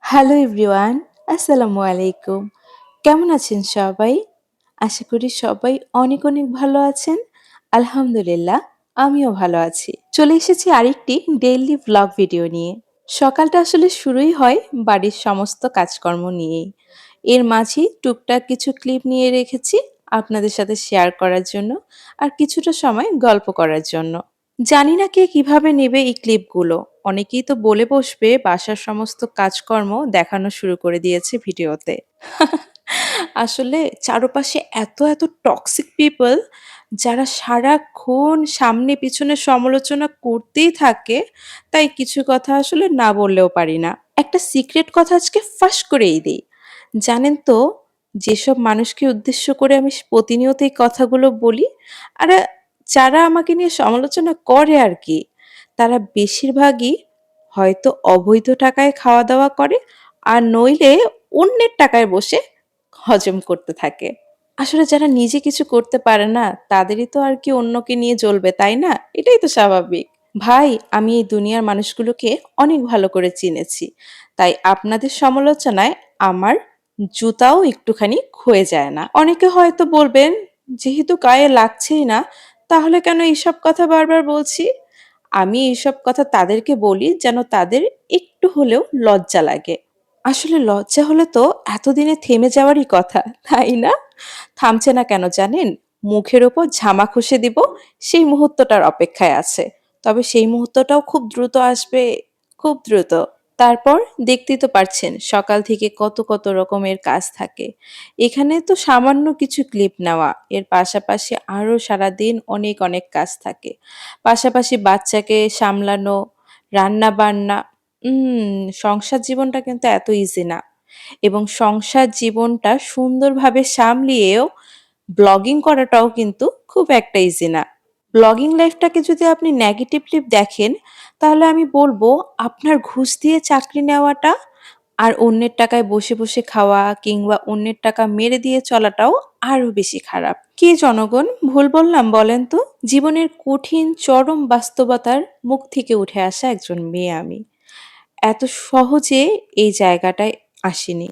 Hello everyone, আসসালামু আলাইকুম। কেমন আছেন সবাই? আশা করি সবাই অনেক অনেক ভালো আছেন। আলহামদুলিল্লাহ, আমিও ভালো আছি। চলে এসেছি আরেকটি ডেইলি ভ্লগ ভিডিও নিয়ে। সকালটা আসলে শুরুই হয় বাড়ির সমস্ত কাজকর্ম নিয়েই। এর মাঝেই টুকটাক কিছু ক্লিপ নিয়ে রেখেছি আপনাদের সাথে শেয়ার করার জন্য আর কিছুটা সময় গল্প করার জন্য। জানি না কে কিভাবে নেবে এই ক্লিপগুলো। অনেকেই তো বলে বসবে বাসার সমস্ত কাজকর্ম দেখানো শুরু করে দিয়েছে ভিডিওতে। আসলে চারপাশে এত টক্সিক পিপল যারা সারাক্ষণ সামনে পিছনে সমালোচনা করতেই থাকে, তাই কিছু কথা আসলে না বললেও পারি না। একটা সিক্রেট কথা আজকে ফাঁস করেই দেই। জানেন তো, যেসব মানুষকে উদ্দেশ্য করে আমি প্রতিনিয়ত এই কথাগুলো বলি, আর যারা আমাকে নিয়ে সমালোচনা করে আর কি, তারা বেশিরভাগই হয়তো অবৈধ টাকায় খাওয়া-দাওয়া করে আর নইলে অন্যের টাকায় বসে হজম করতে থাকে। আসলে যারা নিজে কিছু করতে পারে না, তাদেরই তো আর কি অন্যকে নিয়ে জ্বলবে, তাই না? এটাই তো স্বাভাবিক। ভাই, আমি এই দুনিয়ার মানুষগুলোকে অনেক ভালো করে চিনেছি। তাই আপনাদের সমালোচনায় আমার জুতাও একটুখানি ক্ষয়ে যায় না। অনেকে হয়তো বলবেন, যেহেতু গায়ে লাগছেই না, তাহলে কেন এইসব কথা বারবার বলছি? আমি এইসব কথা তাদেরকে বলি যেন তাদের একটু হলেও লজ্জা লাগে। আসলে লজ্জা হলে তো এতদিনে থেমে যাওয়ারই কথা, তাই না? থামছে না কেন জানেন? মুখের ওপর ঝামা ঘষে দিব, সেই মুহূর্তটার অপেক্ষায় আছে। তবে সেই মুহূর্তটাও খুব দ্রুত আসবে, খুব দ্রুত। তারপর দেখতেই তো পারছেন সকাল থেকে কত রকমের কাজ থাকে। এখানে তো সামান্য কিছু ক্লিপ নেওয়া, এর পাশাপাশি আরো সারাদিন অনেক কাজ থাকে। পাশাপাশি বাচ্চাকে সামলানো, রান্না-বান্না। সংসার জীবনটা কিন্তু এত ইজি না। এবং সংসার জীবনটা সুন্দরভাবে সামলিয়েও ব্লগিং করাটাও কিন্তু খুব একটা ইজি না। ব্লগিং লাইফটাকে যদি আপনি নেগেটিভলি দেখেন, তাহলে আমি বলবো আপনার ঘুষ দিয়ে চাকরি নেওয়াটা আর অন্যের টাকায় বসে খাওয়া কিংবা অন্যের টাকা মেরে দিয়ে চলাটাও আরো বেশি খারাপ। কি জনগণ, ভুল বললাম বলেন তো? জীবনের কঠিন চরম বাস্তবতার মুখ থেকে উঠে আসা একজন মেয়ে আমি। এত সহজে এই জায়গাটায় আসিনি।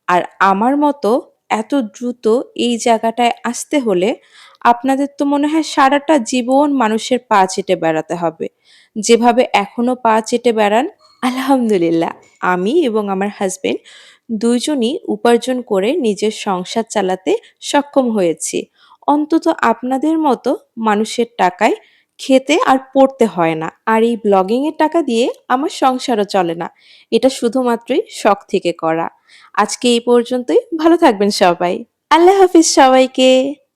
আর আমার মতো এত দ্রুত এই জায়গাটায় আসতে হলে আপনাদের তো মনে হয় সারাটা জীবন মানুষের পা চেটে বেড়াতে হবে। যেভাবে এখনো পা চেটে বেড়ান। আলহামদুলিল্লাহ, আমি এবং আমার হাসব্যান্ড দুইজনই উপার্জন করে নিজের সংসার চালাতে সক্ষম হয়েছি। অন্তত আপনাদের মতো মানুষের টাকায় খেতে আর পড়তে হয় না। আর এই ব্লগিং এর টাকা দিয়ে আমার সংসারও চলে না। এটা শুধুমাত্রই শখ থেকে করা। আজকে এই পর্যন্তই। ভালো থাকবেন সবাই। আল্লাহ হাফিজ সবাইকে।